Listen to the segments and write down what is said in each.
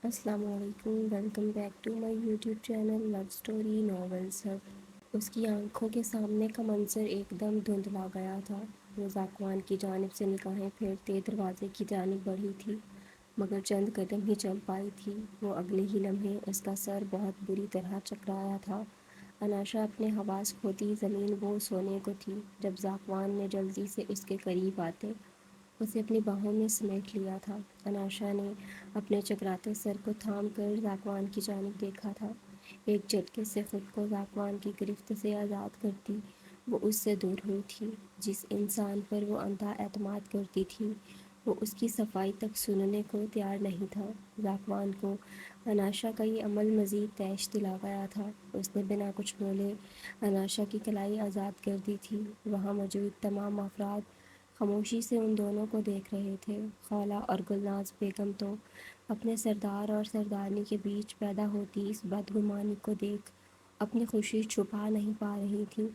السلام علیکم، welcome back to my YouTube channel love story novels hub. اس کی آنکھوں کے سامنے کا منظر ایک دم دھندلا گیا تھا۔ وہ ذاکوان کی جانب سے نگاہیں پھیرتے دروازے کی جانب بڑھی تھی، مگر چند قدم ہی چل پائی تھی۔ وہ اگلے ہی لمحے اس کا سر بہت بری طرح چکرایا تھا۔ اناشا اپنے حواس کھوتی زمین بوس ہونے کو تھی جب ذاکوان نے جلدی سے اس کے قریب آتے اسے اپنی باہوں میں سمیٹ لیا تھا۔ اناشا نے اپنے چکراتے سر کو تھام کر ذاکوان کی جانب دیکھا تھا۔ ایک جھٹکے سے خود کو ذاکوان کی گرفت سے آزاد کرتی وہ اس سے دور ہوئی تھی۔ جس انسان پر وہ اندھا اعتماد کرتی تھی وہ اس کی صفائی تک سننے کو تیار نہیں تھا۔ ذاکوان کو اناشا کا یہ عمل مزید تیش دلا گیا تھا۔ اس نے بنا کچھ بولے اناشا کی کلائی آزاد کر دی تھی۔ وہاں موجود تمام افراد خاموشی سے ان دونوں کو دیکھ رہے تھے۔ خولہ اور گلناز بیگم تو اپنے سردار اور سردارنی کے بیچ پیدا ہوتی اس بدگمانی کو دیکھ اپنی خوشی چھپا نہیں پا رہی تھیں،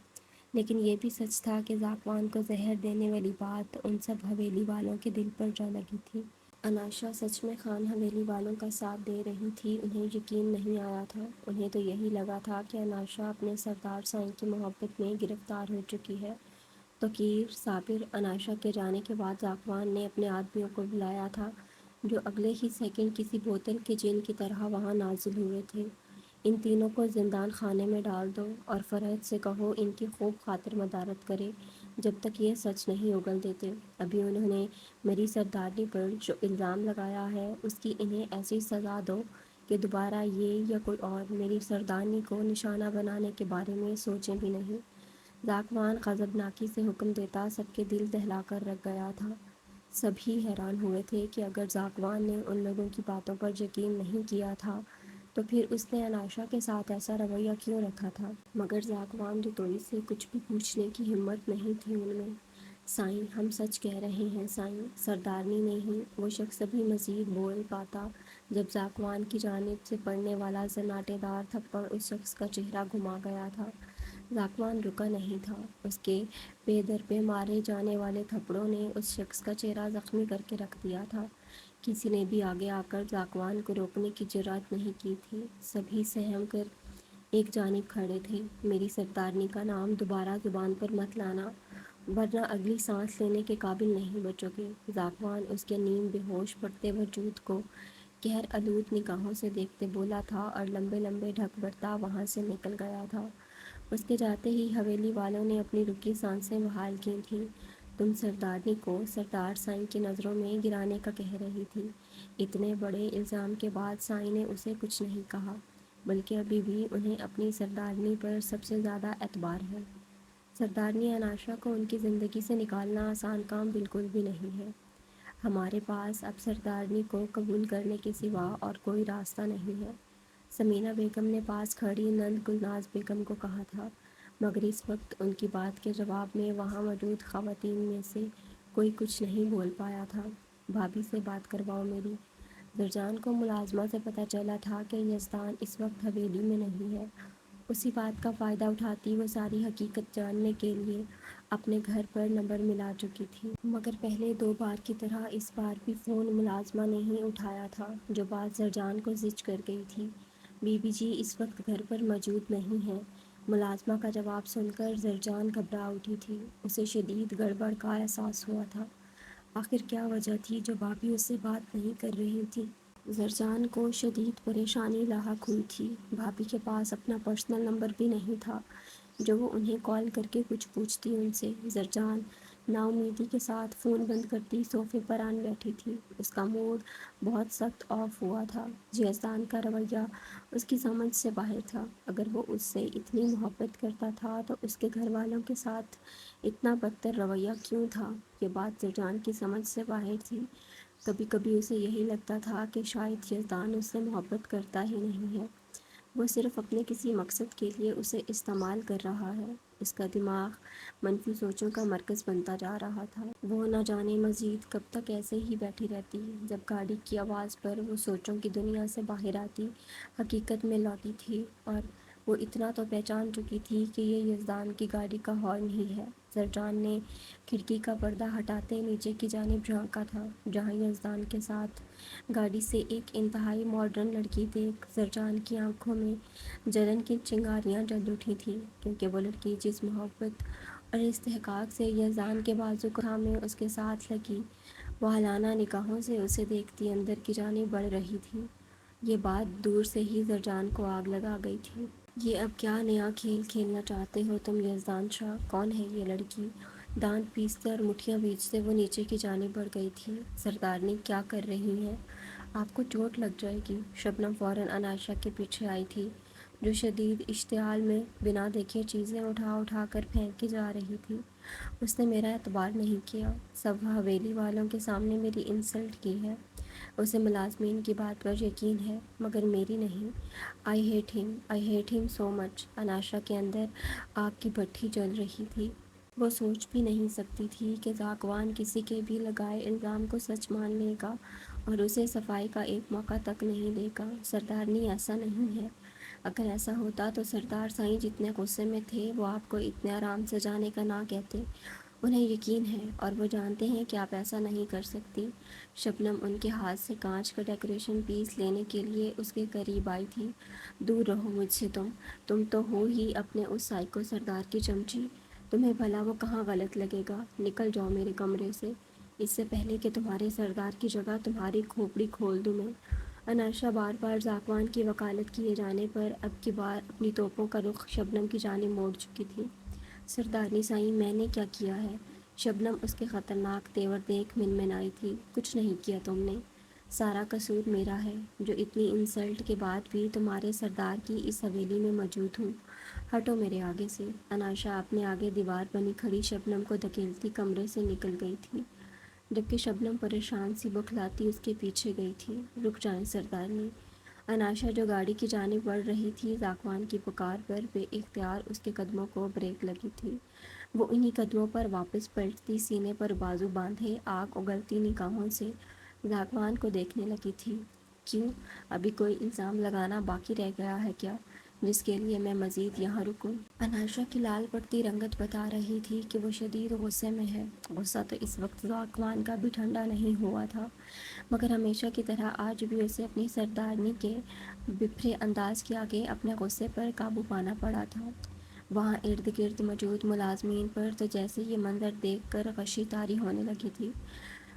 لیکن یہ بھی سچ تھا کہ ذاکوان کو زہر دینے والی بات ان سب حویلی والوں کے دل پر جا لگی تھی۔ اناشا سچ میں خان حویلی والوں کا ساتھ دے رہی تھی۔ انہیں یقین نہیں آیا تھا۔ انہیں تو یہی لگا تھا کہ اناشا اپنے سردار سائیں کی محبت میں گرفتار ہو چکی ہے۔ توقیر صابر اناشا کے جانے کے بعد ذاکوان نے اپنے آدمیوں کو بلایا تھا جو اگلے ہی سیکنڈ کسی بوتل کے جن کی طرح وہاں نازل ہوئے تھے۔ ان تینوں کو زندان خانے میں ڈال دو اور فرحت سے کہو ان کی خوب خاطر مدارت کرے جب تک یہ سچ نہیں اگل دیتے۔ ابھی انہوں نے میری سردارنی پر جو الزام لگایا ہے اس کی انہیں ایسی سزا دو کہ دوبارہ یہ یا کوئی اور میری سردارنی کو نشانہ بنانے کے بارے میں سوچیں بھی نہیں۔ ذاکوان غضبناکی سے حکم دیتا سب کے دل دہلا کر رکھ گیا تھا۔ سبھی حیران ہوئے تھے کہ اگر ذاکوان نے ان لوگوں کی باتوں پر یقین نہیں کیا تھا تو پھر اس نے اناشا کے ساتھ ایسا رویہ کیوں رکھا تھا۔ مگر ذاکوان رتوئی سے کچھ بھی پوچھنے کی ہمت نہیں تھی ان میں۔ سائیں، ہم سچ کہہ رہے ہیں سائیں، سردارنی نے ہی۔ وہ شخص ابھی مزید بول پاتا جب ذاکوان کی جانب سے پڑنے والا سناٹے دار تھپڑ اس شخص کا چہرہ گھما گیا تھا۔ ذاکوان رکا نہیں تھا۔ اس کے پے در پہ مارے جانے والے تھپڑوں نے اس شخص کا چہرہ زخمی کر کے رکھ دیا تھا۔ کسی نے بھی آگے آ کر ذاکوان کو روکنے کی جرات نہیں کی تھی۔ سبھی سہم کر ایک جانب کھڑے تھے۔ میری سردارنی کا نام دوبارہ زبان پر مت لانا ورنہ اگلی سانس لینے کے قابل نہیں بچو گے۔ ذاکوان اس کے نیم بے ہوش پڑتے وجود کو قہر آلود نگاہوں سے دیکھتے بولا تھا اور لمبے لمبے ڈھک برتا وہاں سے نکل گیا تھا۔ اس کے جاتے ہی حویلی والوں نے اپنی رکی سانسیں بحال کی تھیں۔ تم سردارنی کو سردار سائیں کی نظروں میں گرانے کا کہہ رہی تھی۔ اتنے بڑے الزام کے بعد سائیں نے اسے کچھ نہیں کہا، بلکہ ابھی بھی انہیں اپنی سردارنی پر سب سے زیادہ اعتبار ہے۔ سردارنی اناشا کو ان کی زندگی سے نکالنا آسان کام بالکل بھی نہیں ہے۔ ہمارے پاس اب سردارنی کو قبول کرنے کے سوا اور کوئی راستہ نہیں ہے، ثمینہ بیگم نے پاس کھڑی نند گلناز بیگم کو کہا تھا، مگر اس وقت ان کی بات کے جواب میں وہاں موجود خواتین میں سے کوئی کچھ نہیں بول پایا تھا۔ بھابھی سے بات کرواؤ میری۔ زرجان کو ملازمہ سے پتہ چلا تھا کہ یزدان اس وقت حویلی میں نہیں ہے۔ اسی بات کا فائدہ اٹھاتی وہ ساری حقیقت جاننے کے لیے اپنے گھر پر نمبر ملا چکی تھی، مگر پہلے دو بار کی طرح اس بار بھی فون ملازمہ نے ہی اٹھایا تھا، جو بات زرجان کو زچ کر گئی تھی۔ بی بی جی اس وقت گھر پر موجود نہیں ہیں۔ ملازمہ کا جواب سن کر زرجان گھبرا اٹھی تھی۔ اسے شدید گڑبڑ کا احساس ہوا تھا۔ آخر کیا وجہ تھی جو بھابھی اس سے بات نہیں کر رہی تھی؟ زرجان کو شدید پریشانی لاحق ہوئی تھی۔ بھابھی کے پاس اپنا پرسنل نمبر بھی نہیں تھا جو وہ انہیں کال کر کے کچھ پوچھتی ان سے۔ زرجان نا امیدی کے ساتھ فون بند کرتی صوفے پر آن بیٹھی تھی۔ اس کا موڈ بہت سخت آف ہوا تھا۔ یزدان کا رویہ اس کی سمجھ سے باہر تھا۔ اگر وہ اس سے اتنی محبت کرتا تھا تو اس کے گھر والوں کے ساتھ اتنا بدتر رویہ کیوں تھا؟ یہ بات زرجان کی سمجھ سے باہر تھی۔ کبھی کبھی اسے یہی لگتا تھا کہ شاید یزدان اس سے محبت کرتا ہی نہیں ہے، وہ صرف اپنے کسی مقصد کے لیے اسے استعمال کر رہا ہے۔ اس کا دماغ منفی سوچوں کا مرکز بنتا جا رہا تھا۔ وہ نہ جانے مزید کب تک ایسے ہی بیٹھی رہتی۔ جب گاڑی کی آواز پر وہ سوچوں کی دنیا سے باہر آتی، حقیقت میں لوٹی تھی اور وہ اتنا تو پہچان چکی تھی کہ یہ یزدان کی گاڑی کا ہارن ہی ہے۔ زرجان نے کھڑکی کا پردہ ہٹاتے نیچے کی جانب جھانکا تھا، جہاں یزدان کے ساتھ گاڑی سے ایک انتہائی ماڈرن لڑکی دیکھ زرجان کی آنکھوں میں جلن کی چنگاریاں جل اٹھی تھیں، کیونکہ وہ لڑکی جس محبت اور استحقاق سے یزدان کے بازو کو تھامے اس کے ساتھ لگی، والہانہ نگاہوں سے اسے دیکھتی اندر کی جانب بڑھ رہی تھی۔ یہ بات دور سے ہی زرجان کو آگ لگا گئی تھی۔ یہ اب کیا نیا کھیل کھیلنا چاہتے ہو تم یزدان شاہ؟ کون ہے یہ لڑکی؟ دانت پیستے اور مٹھیاں بیچتے وہ نیچے کی جانب بڑھ گئی تھی۔ سردارنی کیا کر رہی ہیں؟ آپ کو چوٹ لگ جائے گی۔ شبنم فوراً انائشہ کے پیچھے آئی تھی، جو شدید اشتعال میں بنا دیکھے چیزیں اٹھا اٹھا کر پھینکی جا رہی تھی۔ اس نے میرا اعتبار نہیں کیا، سب حویلی والوں کے سامنے میری انسلٹ کی ہے۔ اسے ملازمین کی بات پر یقین ہے، مگر میری نہیں۔ آئی ہیٹ ہم سو مچ۔ انائشہ کے اندر آگ کی بھٹی جل رہی تھی۔ وہ سوچ بھی نہیں سکتی تھی کہ ذاکوان کسی کے بھی لگائے الزام کو سچ مان لے گا اور اسے صفائی کا ایک موقع تک نہیں دے گا۔ سردارنی ایسا نہیں ہے۔ اگر ایسا ہوتا تو سردار سائیں جتنے غصے میں تھے وہ آپ کو اتنے آرام سے جانے کا نہ کہتے۔ انہیں یقین ہے اور وہ جانتے ہیں کہ آپ ایسا نہیں کر سکتی۔ شبنم ان کے ہاتھ سے کانچ کا ڈیکوریشن پیس لینے کے لیے اس کے قریب آئی تھی۔ دور رہو مجھ سے تم تو ہو ہی اپنے اس سائیکو سردار کی چمچی۔ تمہیں بھلا وہ کہاں غلط لگے گا؟ نکل جاؤ میرے کمرے سے، اس سے پہلے کہ تمہارے سردار کی جگہ تمہاری کھوپڑی کھول دوں میں۔ انائشہ بار بار ذاکوان کی وکالت کیے جانے پر اب کی بار اپنی توپوں کا رخ شبنم کی جانب موڑ چکی تھی۔ سردارنی سائیں میں نے کیا کیا ہے؟ شبنم اس کے خطرناک تیور دیکھ منمنائی تھی۔ کچھ نہیں کیا تم نے۔ سارا قصور میرا ہے، جو اتنی انسلٹ کے بعد بھی تمہارے سردار کی اس حویلی میں موجود ہوں۔ ہٹو میرے آگے سے۔ انائشہ اپنے آگے دیوار بنی کھڑی شبنم کو دھکیلتی کمرے سے نکل گئی تھی، جبکہ شبنم پریشان سی بکھلاتی اس کے پیچھے گئی تھی۔ رک جائیں سردارنی۔ انائشہ جو گاڑی کی جانب بڑھ رہی تھی، ذاکوان کی پکار پر بے اختیار اس کے قدموں کو بریک لگی تھی۔ وہ انہی قدموں پر واپس پلٹتی، سینے پر بازو باندھے آگ اگلتی نگاہوں سے ذاکوان کو دیکھنے لگی تھی۔ کیوں؟ ابھی کوئی الزام لگانا باقی رہ گیا ہے کیا، جس کے لیے میں مزید یہاں رکوں؟ انائشہ کی لال پڑتی رنگت بتا رہی تھی کہ وہ شدید غصے میں ہے۔ غصہ تو اس وقت ذاکوان کا بھی ٹھنڈا نہیں ہوا تھا، مگر ہمیشہ کی طرح آج بھی اسے اپنی سردارنی کے بپھرے انداز کے آگے اپنے غصے پر قابو پانا پڑا تھا۔ وہاں ارد گرد موجود ملازمین پر تو جیسے یہ منظر دیکھ کر غشی طاری ہونے لگی تھی۔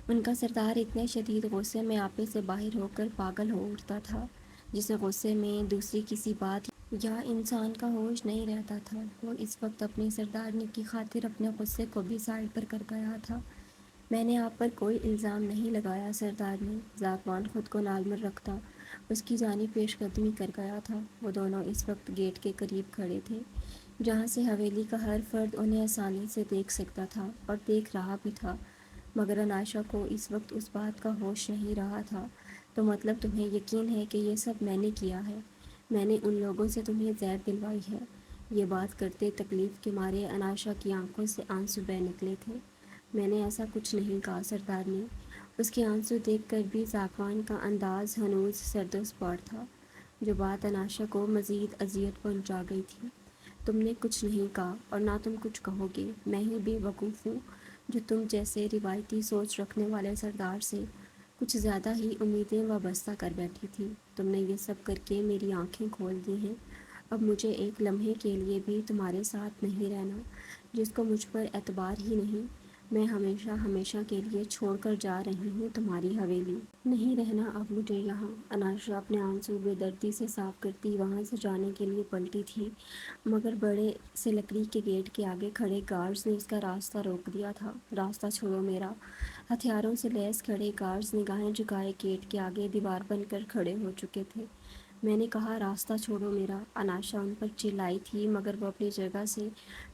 ان کا سردار اتنے شدید غصے میں آپے سے باہر ہو کر پاگل ہو اٹھتا تھا، جسے غصے میں دوسری کسی بات یا انسان کا ہوش نہیں رہتا تھا۔ وہ اس وقت اپنی سردارنی کی خاطر اپنے غصے کو بھی سائڈ پر کر گیا تھا۔ میں نے آپ پر کوئی الزام نہیں لگایا سردارنی۔ ذاکوان خود کو نارمل رکھتا اس کی جانب پیش قدمی کر گیا تھا۔ وہ دونوں اس وقت گیٹ کے قریب کھڑے تھے، جہاں سے حویلی کا ہر فرد انہیں آسانی سے دیکھ سکتا تھا اور دیکھ رہا بھی تھا، مگر انائشہ کو اس وقت اس بات کا ہوش نہیں رہا تھا۔ تو مطلب تمہیں یقین ہے کہ یہ سب میں نے کیا ہے؟ میں نے ان لوگوں سے تمہیں زہر دلوائی ہے؟ یہ بات کرتے تکلیف کے مارے انائشہ کی آنکھوں سے آنسو بہہ نکلے تھے۔ میں نے ایسا کچھ نہیں کہا سردارنی۔ اس کے آنسو دیکھ کر بھی ذاکوان کا انداز ہنوز سرد و سپاٹ تھا، جو بات انائشہ کو مزید اذیت پہنچا گئی تھی۔ تم نے کچھ نہیں کہا اور نہ تم کچھ کہو گے۔ میں ہی بے وقوف ہوں، جو تم جیسے روایتی سوچ رکھنے والے سردار سے کچھ زیادہ ہی امیدیں وابستہ کر بیٹھی تھی۔ تم نے یہ سب کر کے میری آنکھیں کھول دی ہیں۔ اب مجھے ایک لمحے کے لیے بھی تمہارے ساتھ نہیں رہنا، جس کو مجھ پر اعتبار ہی نہیں۔ میں ہمیشہ ہمیشہ کے لیے چھوڑ کر جا رہی ہوں تمہاری حویلی۔ نہیں رہنا اب مجھے یہاں۔ انائشہ اپنے آنسو بے دردی سے صاف کرتی وہاں سے جانے کے لیے پلٹی تھی، مگر بڑے سے لکڑی کے گیٹ کے آگے کھڑے گارڈز نے اس کا راستہ روک دیا تھا۔ راستہ چھوڑو میرا۔ ہتھیاروں سے لیس کھڑے گارڈز نگاہیں جھکائے گیٹ کے آگے دیوار بن کر کھڑے ہو چکے تھے۔ میں نے کہا راستہ چھوڑو میرا۔ انائشہ ان پر چلائی تھی، مگر وہ اپنی جگہ سے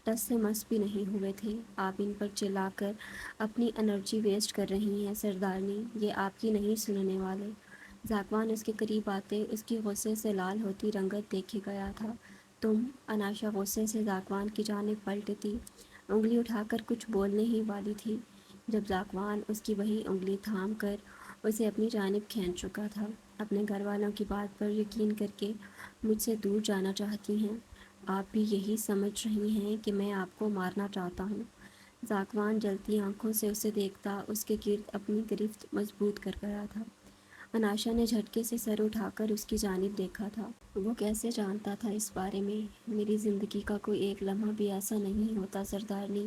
ٹس سے مس بھی نہیں ہوئے تھے۔ آپ ان پر چلا کر اپنی انرجی ویسٹ کر رہی ہیں سردارنی، یہ آپ کی نہیں سننے والے۔ ذاکوان اس کے قریب آتے اس کی غصے سے لال ہوتی رنگت دیکھے گیا تھا۔ تم؟ انائشہ غصے سے ذاکوان کی جانب پلٹتی انگلی اٹھا کر کچھ بولنے ہی والی تھی، جب ذاکوان اس کی وہی انگلی تھام کر اسے اپنی جانب کھینچ چکا تھا۔ اپنے گھر والوں کی بات پر یقین کر کے مجھ سے دور جانا چاہتی ہیں۔ آپ بھی یہی سمجھ رہی ہیں کہ میں آپ کو مارنا چاہتا ہوں۔ ذاکوان جلتی آنکھوں سے اسے دیکھتا اس کے گرد اپنی گرفت مضبوط کر گیا تھا۔ اناشا نے جھٹکے سے سر اٹھا کر اس کی جانب دیکھا تھا۔ وہ کیسے جانتا تھا اس بارے میں؟ میری زندگی کا کوئی ایک لمحہ بھی ایسا نہیں ہوتا سردارنی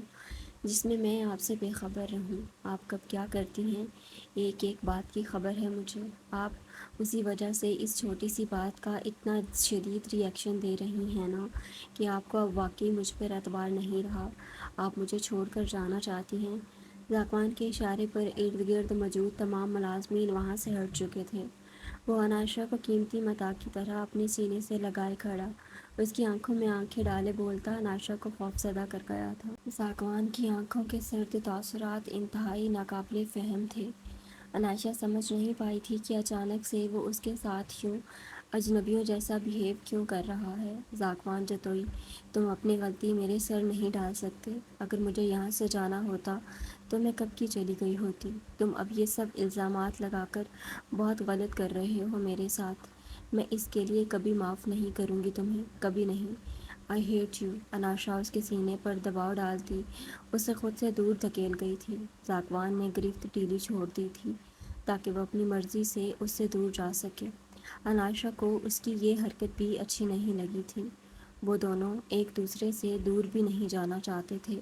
جس میں میں آپ سے بے خبر رہوں۔ آپ کب کیا کرتی ہیں ایک ایک بات کی خبر ہے مجھے۔ آپ اسی وجہ سے اس چھوٹی سی بات کا اتنا شدید ری ایکشن دے رہی ہیں نا کہ آپ کو اب واقعی مجھ پر اعتبار نہیں رہا۔ آپ مجھے چھوڑ کر جانا چاہتی ہیں۔ ذاکوان کے اشارے پر ارد گرد موجود تمام ملازمین وہاں سے ہٹ چکے تھے۔ وہ اناشا کو قیمتی متاع کی طرح اپنے سینے سے لگائے کھڑا، اس کی آنکھوں میں آنکھیں ڈالے بولتا اناشا کو خوفزدہ کر گیا تھا۔ ذاکوان کی آنکھوں کے سرد تاثرات انتہائی ناقابل فہم تھے۔ اناشا سمجھ نہیں پائی تھی کہ اچانک سے وہ اس کے ساتھ یوں اجنبیوں جیسا بیہیو کیوں کر رہا ہے۔ ذاکوان جتوئی، تم اپنی غلطی میرے سر نہیں ڈال سکتے۔ اگر مجھے یہاں سے جانا ہوتا تو میں کب کی چلی گئی ہوتی۔ تم اب یہ سب الزامات لگا کر بہت غلط کر رہے ہو میرے ساتھ۔ میں اس کے لیے کبھی معاف نہیں کروں گی تمہیں، کبھی نہیں۔ I hate you. اناشا اس کے سینے پر دباؤ ڈالتی اسے خود سے دور دھکیل گئی تھی۔ ذاکوان نے گرفت ڈھیلی چھوڑ دی تھی تاکہ وہ اپنی مرضی سے اس سے دور جا سکے۔ اناشا کو اس کی یہ حرکت بھی اچھی نہیں لگی تھی۔ وہ دونوں ایک دوسرے سے دور بھی نہیں جانا چاہتے تھے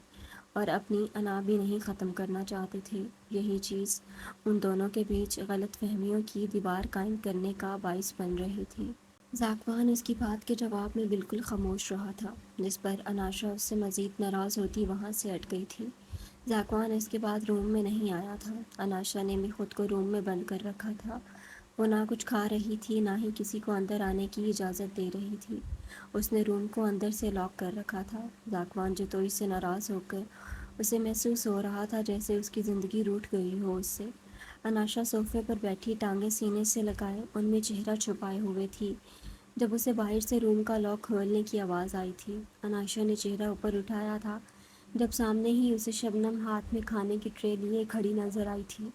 اور اپنی انا بھی نہیں ختم کرنا چاہتے تھے۔ یہی چیز ان دونوں کے بیچ غلط فہمیوں کی دیوار قائم کرنے کا باعث بن رہی تھی۔ ذاکوان اس کی بات کے جواب میں بالکل خاموش رہا تھا، جس پر اناشا اس سے مزید ناراض ہوتی وہاں سے ہٹ گئی تھی۔ ذاکوان اس کے بعد روم میں نہیں آیا تھا۔ اناشا نے بھی خود کو روم میں بند کر رکھا تھا۔ وہ نہ کچھ کھا رہی تھی نہ ہی کسی کو اندر آنے کی اجازت دے رہی تھی۔ اس نے روم کو اندر سے لاک کر رکھا تھا۔ ذاکوان جتوئی سے ناراض ہو کر اسے محسوس ہو رہا تھا جیسے اس کی زندگی روٹھ گئی ہو اس سے۔ اناشا صوفے پر بیٹھی ٹانگیں سینے سے لگائے ان میں چہرہ چھپائے ہوئے تھی جب اسے باہر سے روم کا لاک کھولنے کی آواز آئی تھی۔ اناشا نے چہرہ اوپر اٹھایا تھا جب سامنے ہی اسے شبنم ہاتھ میں کھانے کی ٹرے لیے کھڑی نظر آئی تھی۔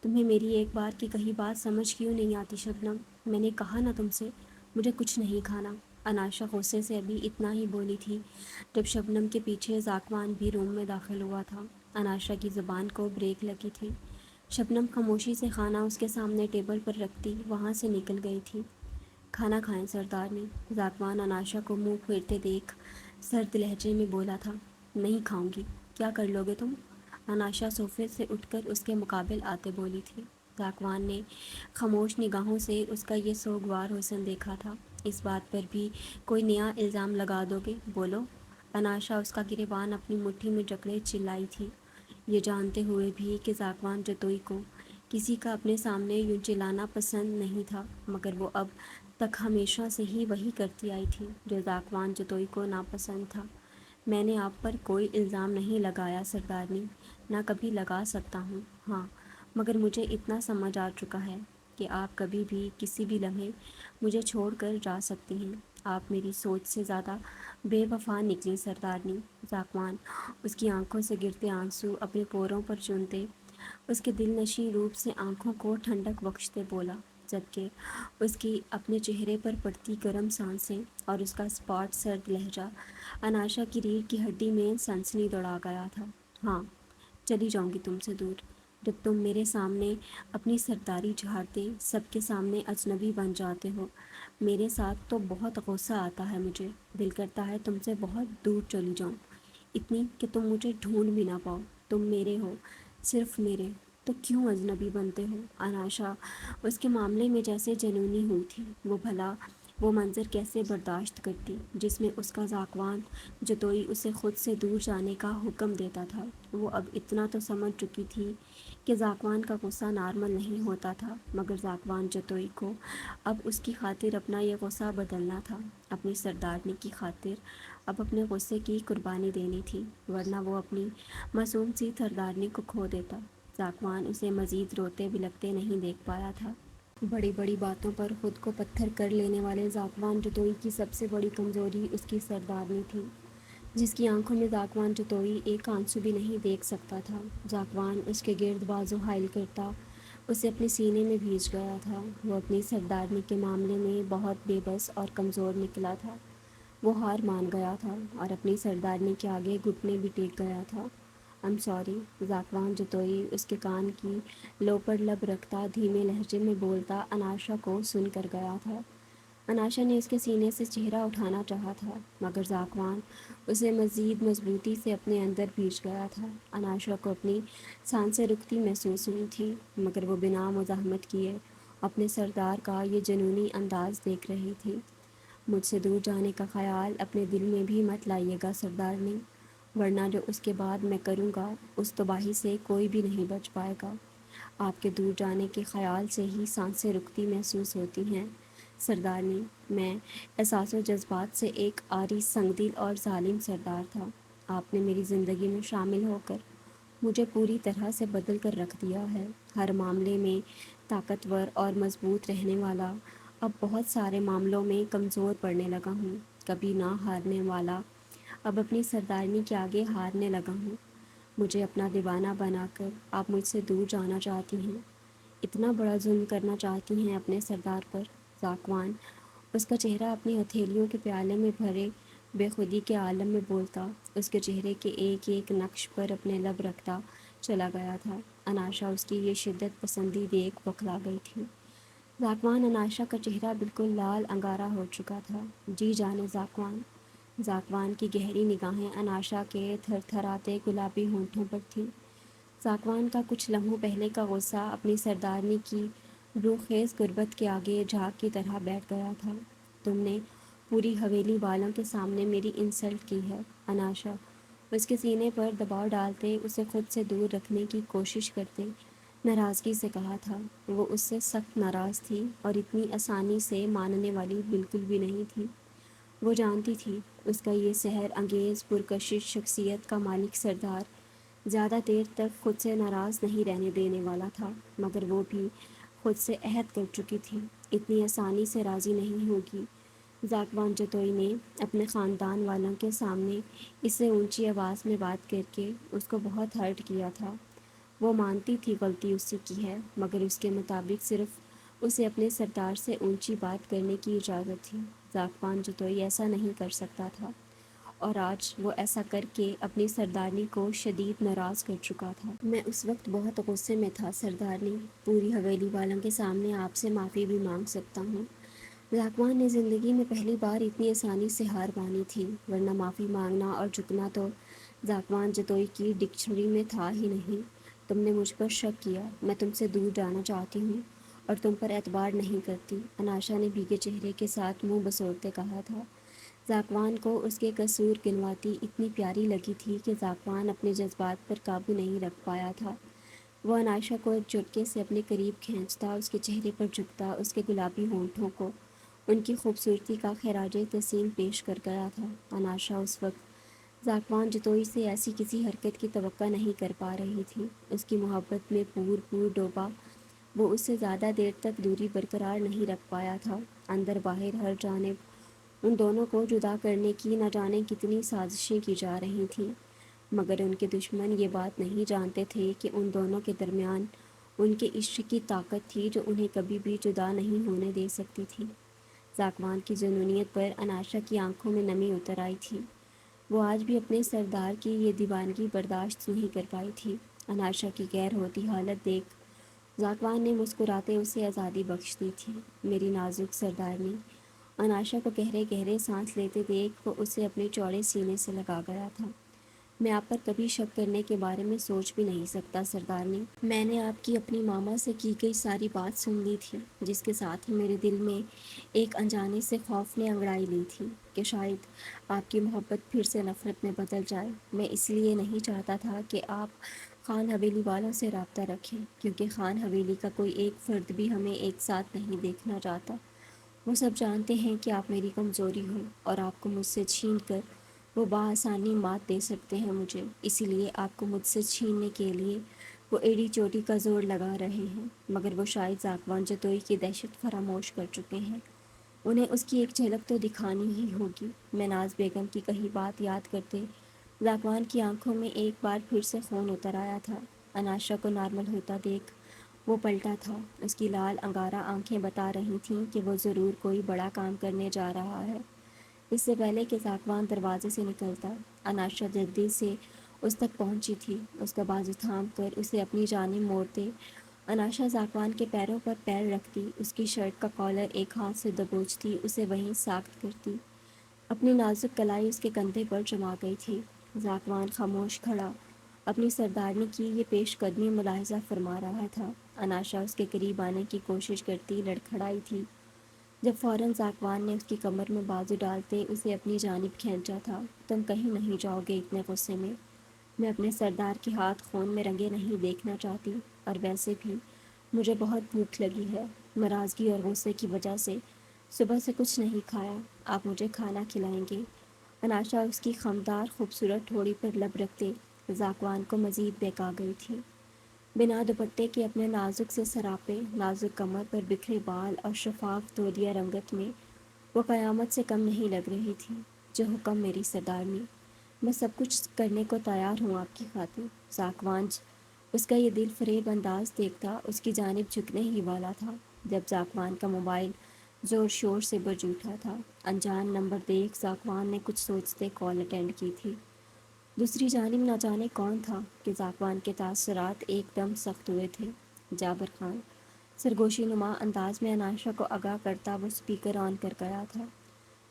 تمہیں میری ایک بار کی کہی بات سمجھ کیوں نہیں آتی شبنم؟ میں نے کہا نا تم سے مجھے کچھ نہیں کھانا۔ اناشا غصے سے ابھی اتنا ہی بولی تھی جب شبنم کے پیچھے ذاکوان بھی روم میں داخل ہوا تھا۔ اناشا کی زبان کو بریک لگی تھی۔ شبنم خاموشی سے کھانا اس کے سامنے ٹیبل پر رکھتی وہاں سے نکل گئی تھی۔ کھانا کھائیں سردارنی۔ ذاکوان اناشا کو منہ پھیرتے دیکھ سرد لہجے میں بولا تھا۔ نہیں کھاؤں گی۔ کیا کر لو گے تم؟ اناشا صوفے سے اٹھ کر اس کے مقابل آتے بولی تھی۔ ذاکوان نے خاموش نگاہوں سے اس کا یہ سوگوار حسن دیکھا تھا۔ اس بات پر بھی کوئی نیا الزام لگا دو گے؟ بولو۔ اناشا اس کا گریبان اپنی مٹھی میں جکڑے چلائی تھی، یہ جانتے ہوئے بھی کہ ذاکوان جتوئی کو کسی کا اپنے سامنے یوں چلانا پسند نہیں تھا، مگر وہ اب تک ہمیشہ سے ہی وہی کرتی آئی تھی جو ذاکوان جتوئی کو ناپسند تھا۔ میں نے آپ پر کوئی الزام نہیں لگایا سردارنی، نہ کبھی لگا سکتا ہوں۔ ہاں، مگر مجھے اتنا سمجھ آ چکا ہے کہ آپ کبھی بھی کسی بھی لمحے مجھے چھوڑ کر جا سکتی ہیں۔ آپ میری سوچ سے زیادہ بے وفا نکلی سردارنی۔ ذاکوان اس کی آنکھوں سے گرتے آنسو اپنے پوروں پر چونتے اس کے دل نشیں روپ سے آنکھوں کو ٹھنڈک بخشتے بولا، جبکہ اس کی اپنے چہرے پر پڑتی گرم سانسیں اور اس کا اسپاٹ سرد لہجہ اناشا کی ریڑھ کی ہڈی میں سنسنی دوڑا گیا تھا۔ ہاں، چلی جاؤں گی تم سے دور۔ جب تم میرے سامنے اپنی سرداری جھاڑتے سب کے سامنے اجنبی بن جاتے ہو، میرے ساتھ تو بہت غصہ آتا ہے مجھے۔ دل کرتا ہے تم سے بہت دور چلی جاؤں، اتنی کہ تم مجھے ڈھونڈ بھی نہ پاؤ۔ تم میرے ہو، صرف میرے، تو کیوں اجنبی بنتے ہو؟ اناشا اس کے معاملے میں جیسے جنونی ہوئی تھی۔ وہ بھلا وہ منظر کیسے برداشت کرتی جس میں اس کا ذاکوان جتوئی اسے خود سے دور جانے کا حکم دیتا تھا؟ وہ اب اتنا تو سمجھ چکی تھی کہ ذاکوان کا غصہ نارمل نہیں ہوتا تھا، مگر ذاکوان جتوئی کو اب اس کی خاطر اپنا یہ غصہ بدلنا تھا، اپنی سردارنی کی خاطر اب اپنے غصے کی قربانی دینی تھی، ورنہ وہ اپنی معصوم سی سردارنی کو کھو دیتا۔ ذاکوان اسے مزید روتے بلکتے نہیں دیکھ پایا تھا۔ بڑی بڑی باتوں پر خود کو پتھر کر لینے والے ذاکوان جتوئی کی سب سے بڑی کمزوری اس کی سردارنی تھی، جس کی آنکھوں میں ذاکوان جتوئی ایک آنسو بھی نہیں دیکھ سکتا تھا۔ ذاکوان اس کے گرد بازو حائل کرتا اسے اپنے سینے میں بھیج گیا تھا۔ وہ اپنی سردارنی کے معاملے میں بہت بے بس اور کمزور نکلا تھا۔ وہ ہار مان گیا تھا اور اپنی سردارنی کے آگے گھٹنے بھی ٹیک گیا تھا۔ "I'm sorry" زاکوان جتوئی اس کے کان کی لو پر لب رکھتا دھیمے لہجے میں بولتا اناشا کو سن کر گیا تھا۔ اناشا نے اس کے سینے سے چہرہ اٹھانا چاہا تھا مگر زاکوان اسے مزید مضبوطی سے اپنے اندر بھیج گیا تھا۔ اناشا کو اپنی سانسیں رکتی محسوس ہوئی تھیں مگر وہ بنا مزاحمت کیے اپنے سردار کا یہ جنونی انداز دیکھ رہی تھی۔ "مجھ سے دور جانے کا خیال اپنے دل میں بھی مت لائیے گا سردارنی، ورنہ جو اس کے بعد میں کروں گا اس تباہی سے کوئی بھی نہیں بچ پائے گا۔ آپ کے دور جانے کے خیال سے ہی سانسیں رکتی محسوس ہوتی ہیں سردارنی۔ میں احساس و جذبات سے ایک عاری سنگ دل اور ظالم سردار تھا۔ آپ نے میری زندگی میں شامل ہو کر مجھے پوری طرح سے بدل کر رکھ دیا ہے، ہر معاملے میں طاقتور اور مضبوط رہنے والا، اب بہت سارے معاملوں میں کمزور پڑنے لگا ہوں، کبھی نہ ہارنے والا، اب اپنی سردارنی کے آگے ہارنے لگا ہوں۔ مجھے اپنا دیوانہ بنا کر آپ مجھ سے دور جانا چاہتی ہیں، اتنا بڑا ظلم کرنا چاہتی ہیں اپنے سردار پر۔ زاکوان اس کا چہرہ اپنی ہتھیلیوں کے پیالے میں بھرے بے خودی کے عالم میں بولتا، اس کے چہرے کے ایک ایک نقش پر اپنے لب رکھتا چلا گیا تھا۔ اناشا اس کی یہ شدت پسندی دیکھ بوکھلا گئی تھی۔ زاکوان اناشا کا چہرہ بالکل لال انگارہ ہو چکا تھا۔ جی جانے زاکوان۔ زاکوان کی گہری نگاہیں اناشا کے تھر تھراتے گلابی ہونٹوں پر تھیں۔ زاکوان کا کچھ لمحوں پہلے کا غصہ اپنی سردارنی کی روح خیز غربت کے آگے جھاگ کی طرح بیٹھ گیا تھا۔ "تم نے پوری حویلی والوں کے سامنے میری انسلٹ کی ہے اناشا"، اس کے سینے پر دباؤ ڈالتے اسے خود سے دور رکھنے کی کوشش کرتے ناراضگی سے کہا تھا۔ وہ اس سے سخت ناراض تھی اور اتنی آسانی سے ماننے والی بالکل بھی نہیں تھی۔ وہ جانتی تھی اس کا یہ سحر انگیز پرکشش شخصیت کا مالک سردار زیادہ دیر تک خود سے ناراض نہیں رہنے دینے والا تھا، مگر وہ بھی خود سے عہد کر چکی تھی اتنی آسانی سے راضی نہیں ہوگی۔ زاکوان جتوئی نے اپنے خاندان والوں کے سامنے اس سے اونچی آواز میں بات کر کے اس کو بہت ہرٹ کیا تھا۔ وہ مانتی تھی غلطی اسی کی ہے مگر اس کے مطابق صرف اسے اپنے سردار سے اونچی بات کرنے کی اجازت تھی۔ زاکوان جتوئی ایسا نہیں کر سکتا تھا اور آج وہ ایسا کر کے اپنی سردارنی کو شدید ناراض کر چکا تھا۔ "میں اس وقت بہت غصے میں تھا سردارنی، پوری حویلی والوں کے سامنے آپ سے معافی بھی مانگ سکتا ہوں"۔ زاکوان نے زندگی میں پہلی بار اتنی آسانی سے ہار مانی تھی، ورنہ معافی مانگنا اور جھکنا تو زاکوان جتوئی کی ڈکشنری میں تھا ہی نہیں۔ "تم نے مجھ پر شک کیا، میں تم سے دور جانا چاہتی ہوں اور تم پر اعتبار نہیں کرتی"، اناشا نے بھیگے چہرے کے ساتھ منہ بسوڑتے کہا تھا۔ زاکوان کو اس کے قصور گنواتی اتنی پیاری لگی تھی کہ زاکوان اپنے جذبات پر قابو نہیں رکھ پایا تھا۔ وہ اناشا کو ایک جھٹکے سے اپنے قریب کھینچتا، اس کے چہرے پر جھکتا، اس کے گلابی ہونٹوں کو ان کی خوبصورتی کا خراج تحسین پیش کر گیا تھا۔ اناشا اس وقت زاکوان جتوئی سے ایسی کسی حرکت کی توقع نہیں کر پا رہی تھی۔ اس کی محبت میں پور ڈوبا وہ اس سے زیادہ دیر تک دوری برقرار نہیں رکھ پایا تھا۔ اندر باہر ہر جانب ان دونوں کو جدا کرنے کی نہ جانے کتنی سازشیں کی جا رہی تھیں، مگر ان کے دشمن یہ بات نہیں جانتے تھے کہ ان دونوں کے درمیان ان کے عشق کی طاقت تھی جو انہیں کبھی بھی جدا نہیں ہونے دے سکتی تھی۔ زاکوان کی جنونیت پر اناشا کی آنکھوں میں نمی اتر آئی تھی۔ وہ آج بھی اپنے سردار کی یہ دیوانگی برداشت نہیں کر پائی تھی۔ اناشا کی غیر ہوتی حالت دیکھ زاکوان نے مسکراتے اسے آزادی بخش دی تھی۔ "میری نازک سردارنی"، اناشا کو گہرے گہرے سانس لیتے دیکھ وہ اسے اپنے چوڑے سینے سے لگا گیا تھا۔ "میں آپ پر کبھی شک کرنے کے بارے میں سوچ بھی نہیں سکتا سردارنی۔ میں نے آپ کی اپنی ماما سے کی گئی ساری بات سن لی تھی، جس کے ساتھ ہی میرے دل میں ایک انجانے سے خوف نے انگڑائی لی تھی کہ شاید آپ کی محبت پھر سے نفرت میں بدل جائے۔ میں اس لیے نہیں چاہتا تھا کہ آپ خان حویلی والوں سے رابطہ رکھیں، کیونکہ خان حویلی کا کوئی ایک فرد بھی ہمیں ایک ساتھ نہیں دیکھنا چاہتا۔ وہ سب جانتے ہیں کہ آپ میری کمزوری ہو اور آپ کو مجھ سے چھین کر وہ بآسانی مات دے سکتے ہیں مجھے، اسی لیے آپ کو مجھ سے چھیننے کے لیے وہ ایڑی چوٹی کا زور لگا رہے ہیں، مگر وہ شاید زاکوان جتوئی کی دہشت فراموش کر چکے ہیں۔ انہیں اس کی ایک جھلک تو دکھانی ہی ہوگی"۔ مناز بیگم کی کہی بات یاد کرتے زاکوان کی آنکھوں میں ایک بار پھر سے خون اتر آیا تھا۔ اناشا کو نارمل ہوتا دیکھ وہ پلٹا تھا۔ اس کی لال انگارہ آنکھیں بتا رہی تھیں کہ وہ ضرور کوئی بڑا کام کرنے جا رہا ہے۔ اس سے پہلے کہ ذاکوان دروازے سے نکلتا، اناشا جلدی سے اس تک پہنچی تھی۔ اس کا بازو تھام کر اسے اپنی جانب موڑتے اناشا ذاکوان کے پیروں پر پیر رکھتی، اس کی شرٹ کا کالر ایک ہاتھ سے دبوچتی، اسے وہیں ساخت کرتی۔ اپنی نازک کلائی اس کے کندھے پر جما گئی تھی۔ ذاکوان خاموش کھڑا اپنی سردارنی کی یہ پیش قدمی ملاحظہ فرما رہا تھا۔ اناشا اس کے قریب آنے کی کوشش کرتی لڑکھڑائی تھی، جب فوراً ذاکوان نے اس کی کمر میں بازو ڈالتے اسے اپنی جانب کھینچا تھا۔ تم کہیں نہیں جاؤ گے اتنے غصے میں اپنے سردار کے ہاتھ خون میں رنگے نہیں دیکھنا چاہتی، اور ویسے بھی مجھے بہت بھوک لگی ہے۔ ناراضگی اور غصے کی وجہ سے صبح سے کچھ نہیں کھایا، آپ مجھے کھانا کھلائیں گے؟ اناشا اس کی خمدار خوبصورت ٹھوڑی پر لب رکھتے ذاکوان کو مزید بہکا گئی تھی۔ بنا دوپٹے کے اپنے نازک سے سراپے، نازک کمر پر بکھرے بال اور شفاف دودیا رنگت میں وہ قیامت سے کم نہیں لگ رہی تھی۔ جو حکم میری سردارنی، میں سب کچھ کرنے کو تیار ہوں آپ کی خاطر۔ ذاکوان اس کا یہ دل فریب انداز دیکھتا اس کی جانب جھکنے ہی والا تھا، جب ذاکوان کا موبائل زور شور سے بج اٹھا تھا۔ انجان نمبر دیکھ ذاکوان نے کچھ سوچتے کال اٹینڈ کی تھی۔ دوسری جانب نہ جانے کون تھا کہ ذاکوان کے تاثرات ایک دم سخت ہوئے تھے۔ جابر خان سرگوشی نما انداز میں اناشا کو آگاہ کرتا وہ سپیکر آن کر گیا تھا۔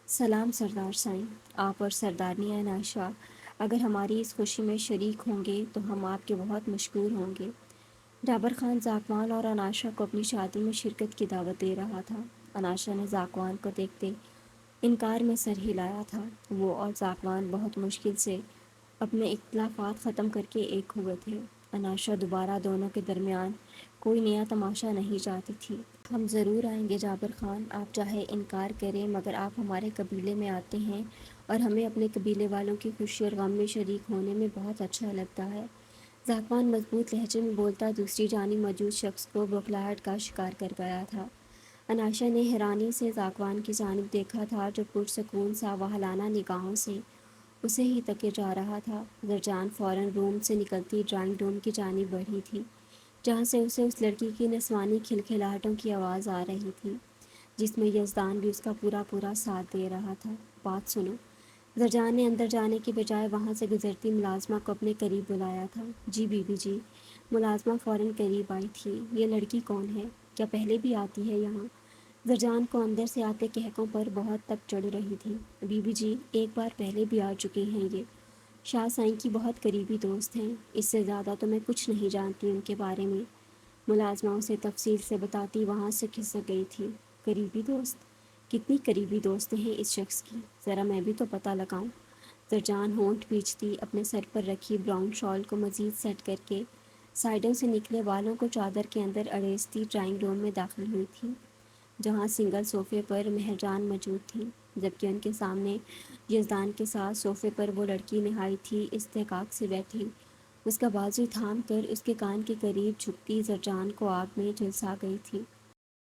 سلام سردار سائیں، آپ اور سردارنی اناشا اگر ہماری اس خوشی میں شریک ہوں گے تو ہم آپ کے بہت مشکور ہوں گے۔ جابر خان ذاکوان اور اناشا کو اپنی شادی میں شرکت کی دعوت دے رہا تھا۔ اناشا نے ذاکوان کو دیکھتے انکار میں سر ہلایا تھا۔ وہ اور ذاکوان بہت مشکل سے اپنے اختلافات ختم کر کے ایک ہوئے تھے۔ اناشا دوبارہ دونوں کے درمیان کوئی نیا تماشا نہیں چاہتی تھی۔ ہم ضرور آئیں گے جابر خان، آپ چاہے انکار کریں مگر آپ ہمارے قبیلے میں آتے ہیں اور ہمیں اپنے قبیلے والوں کی خوشی اور غم میں شریک ہونے میں بہت اچھا لگتا ہے۔ ذاکوان مضبوط لہجے میں بولتا دوسری جانب موجود شخص کو بوکھلاہٹ کا شکار کر گیا تھا۔ اناشا نے حیرانی سے ذاکوان کی جانب دیکھا تھا جو پرسکون سا واہلانہ نگاہوں سے اسے ہی تکے جا رہا تھا۔ زرجان فوراً روم سے نکلتی ڈرائنگ روم کی جانب بڑھی تھی، جہاں سے اسے اس لڑکی کی نسوانی کھلکھلاہٹوں کی آواز آ رہی تھی، جس میں یزدان بھی اس کا پورا پورا ساتھ دے رہا تھا۔ بات سنو۔ زرجان نے اندر جانے کے بجائے وہاں سے گزرتی ملازمہ کو اپنے قریب بلایا تھا۔ G B B G. ملازمہ فوراً قریب آئی تھی۔ یہ لڑکی کون ہے؟ کیا پہلے بھی آتی ہے یہاں؟ زرجان کو اندر سے آتے کہکوں پر بہت تک چڑھ رہی تھی۔ بی بی جی ایک بار پہلے بھی آ چکی ہیں، یہ شاہ سائیں کی بہت قریبی دوست ہیں، اس سے زیادہ تو میں کچھ نہیں جانتی ان کے بارے میں۔ ملازمہ اسے تفصیل سے بتاتی وہاں سے کھسک گئی تھی۔ قریبی دوست؟ کتنی قریبی دوست ہیں اس شخص کی، ذرا میں بھی تو پتہ لگاؤں۔ زرجان ہونٹ بھینچتی اپنے سر پر رکھی براؤن شال کو مزید سیٹ کر کے سائڈوں سے نکلے بالوں کو چادر کے اندر اڑیستی ڈرائنگ روم میں داخل ہوئی تھی، جہاں سنگل صوفے پر مہرجان موجود تھی، جبکہ ان کے سامنے یزدان کے ساتھ صوفے پر وہ لڑکی نہایت ہی استحقاق سے بیٹھی اس کا بازو تھام کر اس کے کان کے قریب جھکتی زرجان کو آگ میں جھلسا گئی تھی۔